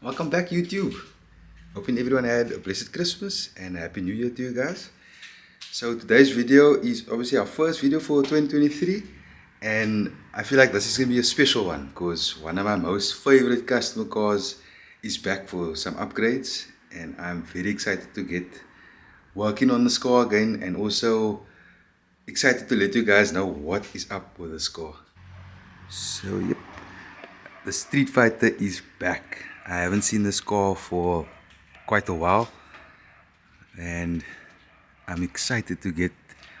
Welcome back, YouTube. Hoping everyone had a blessed Christmas and a Happy New Year to you guys. So today's video is obviously our first video for 2023, and I feel like this is going to be a special one because one of my most favorite customer cars is back for some upgrades, and I'm very excited to get working on this car again, and also excited to let you guys know what is up with this car. So yep, the Street Fighter is back. I haven't seen this car for quite a while, and I'm excited to get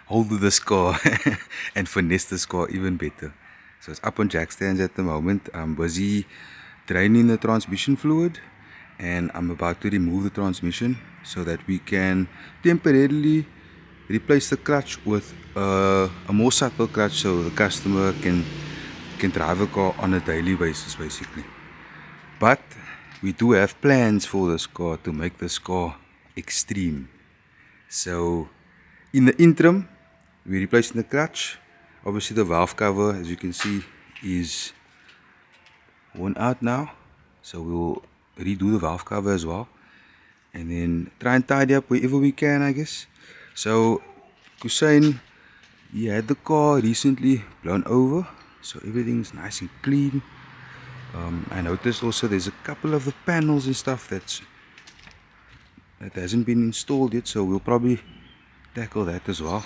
hold of this car and finesse this car even better. So it's up on jack stands at the moment. I'm busy draining the transmission fluid, and I'm about to remove the transmission so that we can temporarily replace the clutch with a more subtle clutch so the customer can drive the car on a daily basis basically. But we do have plans for this car to make this car extreme. So in the interim, we're replacing the clutch. Obviously the valve cover, as you can see, is worn out now. So we'll redo the valve cover as well. And then try and tidy up wherever we can, I guess. So Hussein, he had the car recently blown over. So everything's nice and clean. I noticed also there's a couple of the panels and stuff that hasn't been installed yet, so we'll probably tackle that as well.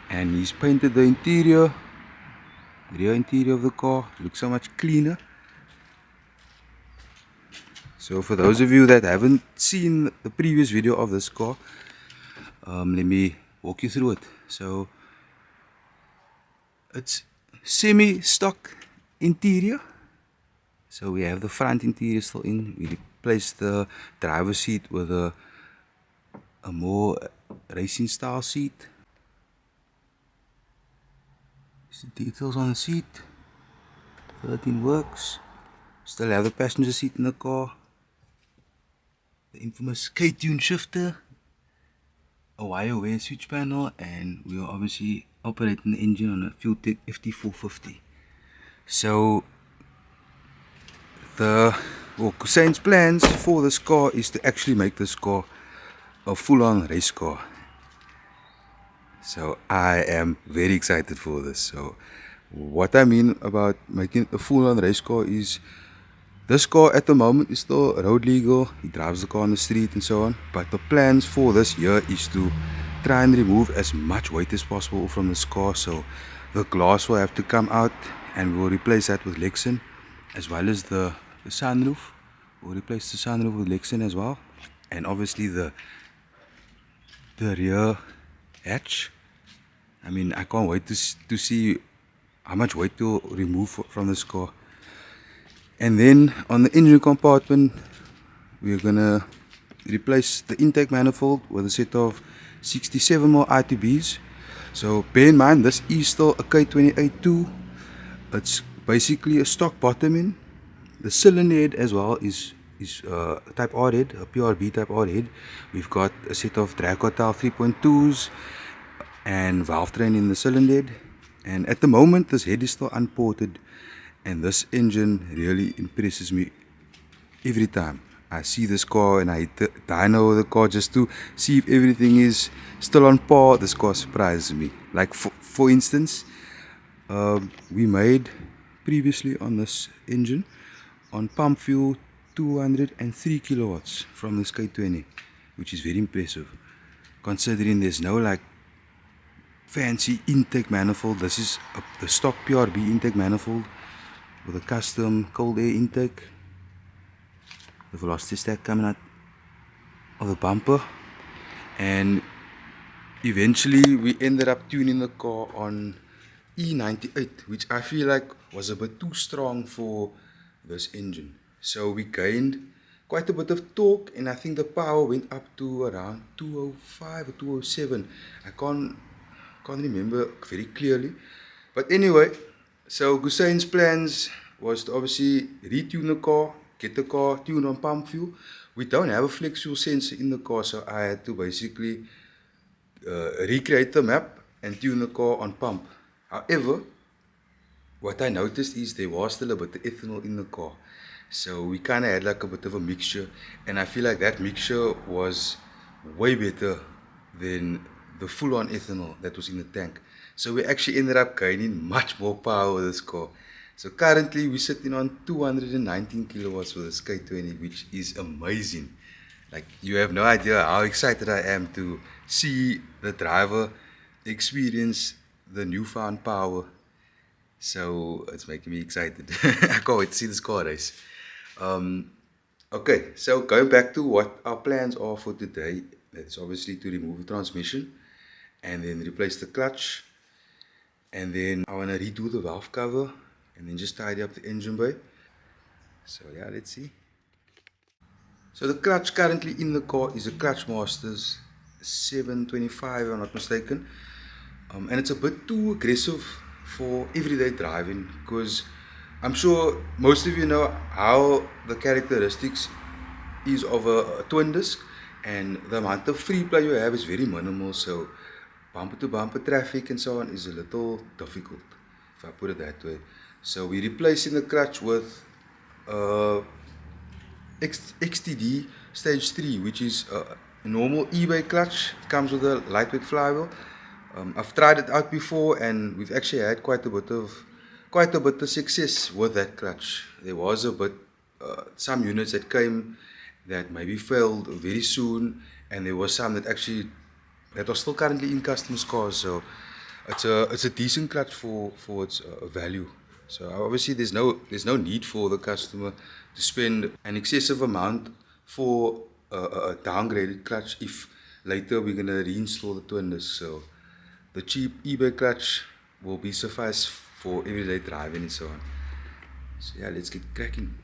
And he's painted the rear interior of the car. It looks so much cleaner. So for those of you that haven't seen the previous video of this car, let me walk you through it. So it's semi-stock interior. So we have the front interior still in. We replaced the driver's seat with a more racing style seat. There's the details on the seat. 13 works. Still have the passenger seat in the car. The infamous K-tune shifter. A wire-aware switch panel, and we are obviously operating the engine on a Fueltech FT450. So Hussein's plans for this car is to actually make this car a full-on race car. So I am very excited for this. So what I mean about making it a full-on race car is this car at the moment is still road legal. He drives the car on the street and so on. But the plans for this year is to try and remove as much weight as possible from this car. So the glass will have to come out, and we'll replace that with Lexan, as well as the sunroof. We'll replace the sunroof with Lexan as well. And obviously the rear hatch. I mean, I can't wait to see how much weight to remove from this car. And then on the engine compartment, we're gonna replace the intake manifold with a set of 67 more I2Bs. So bear in mind, this is still a K28-2. It's basically a stock bottom in. The cylinder head as well is type R head, a PRB type R head. We've got a set of drag cartel 3.2s and valve train in the cylinder head. And at the moment, this head is still unported, and this engine really impresses me every time I see this car and I hit the dyno of the car just to see if everything is still on par. This car surprises me. Like for instance, we made previously on this engine on pump fuel 203 kilowatts from this K20, which is very impressive considering there's no like fancy intake manifold. This is the stock PRB intake manifold with a custom cold air intake. The velocity stack coming out of the bumper, and eventually we ended up tuning the car on E98, which I feel like was a bit too strong for this engine. So we gained quite a bit of torque, and I think the power went up to around 205 or 207. I can't remember very clearly, but anyway, so Hussein's plans was to obviously retune the car, get the car tuned on pump fuel. We don't have a flex fuel sensor in the car, so I had to basically recreate the map and tune the car on pump. However, what I noticed is there was still a bit of ethanol in the car, So we kind of had like a bit of a mixture, and I feel like that mixture was way better than the full-on ethanol that was in the tank. So we actually ended up gaining much more power with this car. So currently we're sitting on 219 kilowatts with this K20, which is amazing. Like, you have no idea how excited I am to see the driver experience the newfound power. So it's making me excited. I can't wait to see this car race. Okay, so going back to what our plans are for today, that's obviously to remove the transmission and then replace the clutch. And then I want to redo the valve cover and then just tidy up the engine bay. So yeah, let's see. So the clutch currently in the car is a Clutch Masters 725 if I'm not mistaken. And it's a bit too aggressive for everyday driving, because I'm sure most of you know how the characteristics is of a twin disc, and the amount of free play you have is very minimal, so bumper to bumper traffic and so on is a little difficult, if I put it that way. So we're replacing the clutch with XTD stage 3, which is a normal eBay clutch. It comes with a lightweight flywheel. I've tried it out before, and we've actually had quite a bit of success with that clutch. There was a bit some units that came that maybe failed very soon, and there was some that are still currently in customers' cars. So it's a decent clutch for its value. So obviously there's no need for the customer to spend an excessive amount for a downgraded clutch if later we're gonna reinstall the twin disc. So the cheap eBay clutch will be suffice for everyday driving and so on. So yeah, let's get cracking.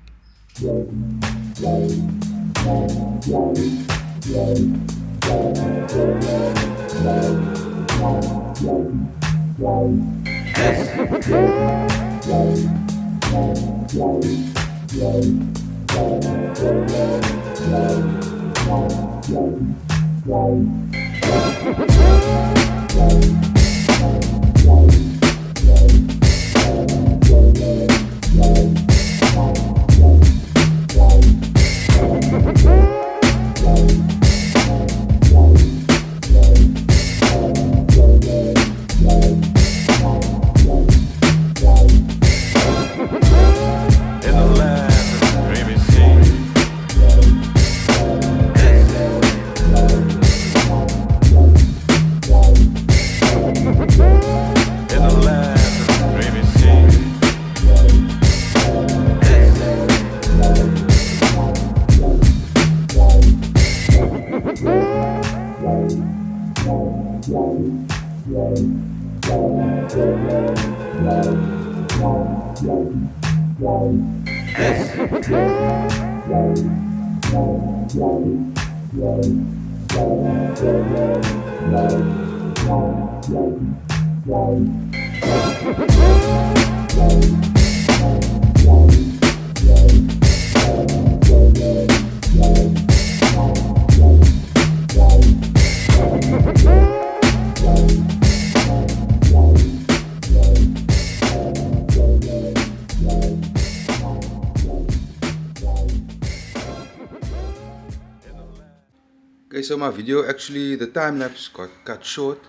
Okay, so my video actually, the time lapse got cut short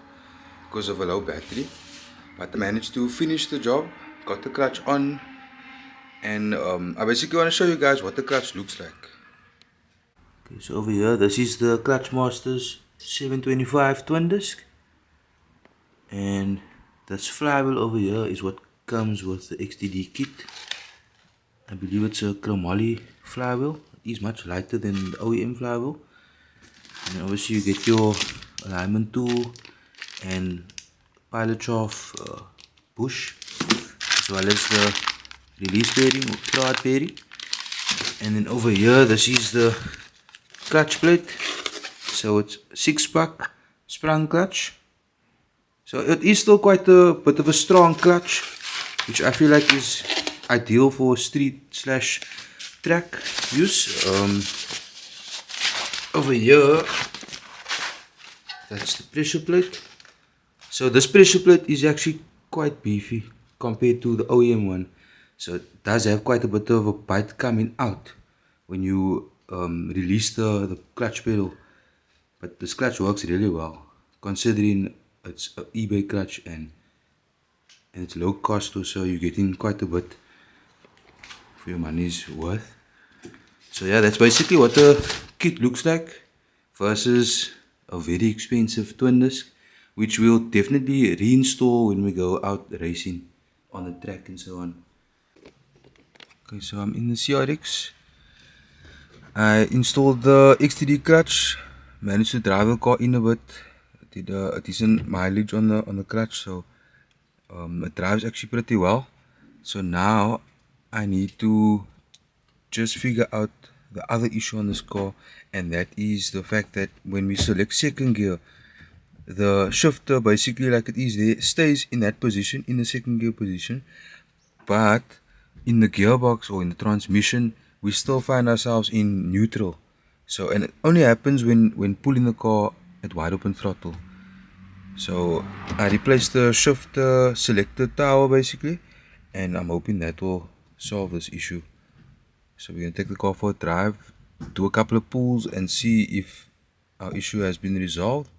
because of a low battery, but I managed to finish the job, got the clutch on, and I basically want to show you guys what the clutch looks like. Okay, so over here, this is the Clutch Masters 725 twin disc, and this flywheel over here is what comes with the XTD kit. I believe it's a chromoly flywheel. It is much lighter than the OEM flywheel. And obviously you get your alignment tool and pilot shaft bush, as well as the release bearing or throwout bearing. And then over here, this is the clutch plate. So it's 6-puck sprung clutch. So it is still quite a bit of a strong clutch, which I feel like is ideal for street / track use. Over here, that's the pressure plate. So this pressure plate is actually quite beefy compared to the OEM one. So it does have quite a bit of a bite coming out when you release the clutch pedal. But this clutch works really well, considering it's an eBay clutch and it's low cost also. You're getting quite a bit for your money's worth. So yeah, that's basically what the kit looks like versus a very expensive twin disc, which we'll definitely reinstall when we go out racing on the track and so on. Okay, so I'm in the CRX. I installed the XTD clutch, managed to drive the car in a bit, did a decent mileage on the clutch, so it drives actually pretty well. So now I need to just figure out the other issue on this car, and that is the fact that when we select second gear, the shifter, basically like it is there, stays in that position, in the second gear position, but in the gearbox or in the transmission we still find ourselves in neutral. So, and it only happens when pulling the car at wide open throttle. So I replaced the shifter selector tower basically, and I'm hoping that will solve this issue. So we're gonna take the car for a drive, do a couple of pulls and see if our issue has been resolved.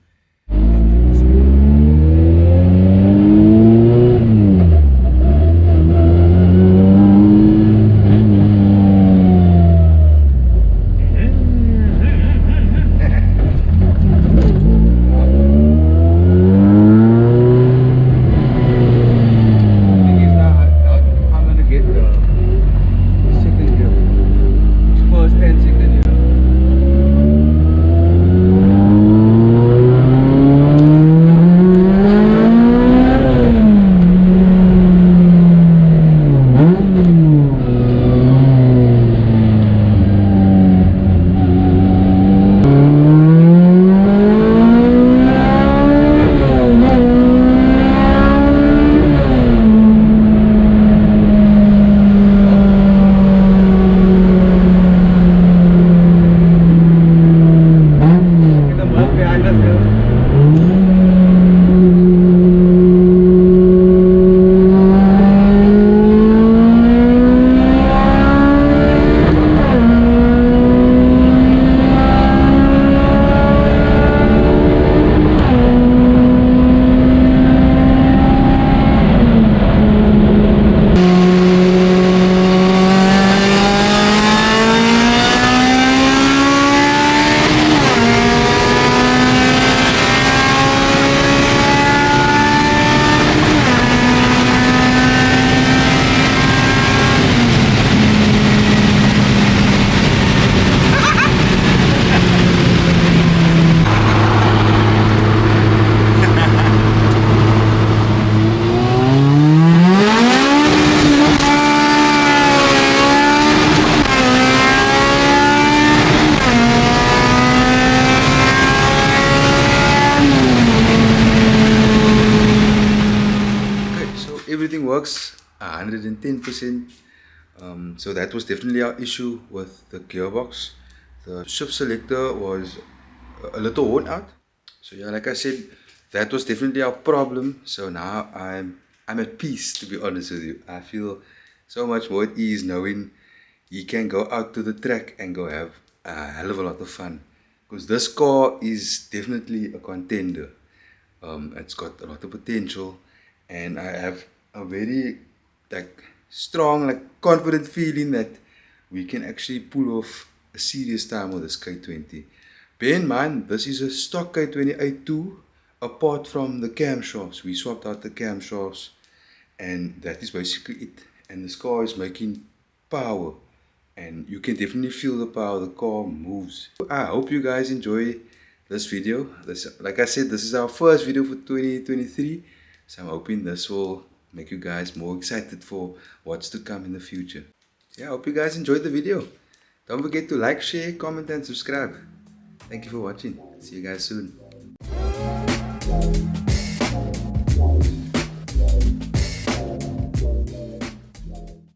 Everything works 110%. So that was definitely our issue with the gearbox. The shift selector was a little worn out. So yeah, like I said, that was definitely our problem. So now I'm at peace, to be honest with you. I feel so much more at ease knowing you can go out to the track and go have a hell of a lot of fun. Because this car is definitely a contender. It's got a lot of potential, and I have a very strong, confident feeling that we can actually pull off a serious time with this K20. Bear in mind, this is a stock K20A2. Apart from the camshafts, we swapped out the camshafts, and that is basically it. And this car is making power, and you can definitely feel the power. The car moves. I hope you guys enjoy this video. Like I said, this is our first video for 2023, so I'm hoping this will make you guys more excited for what's to come in the future. Yeah, I hope you guys enjoyed the video. Don't forget to like, share, comment and subscribe. Thank you for watching. See you guys soon.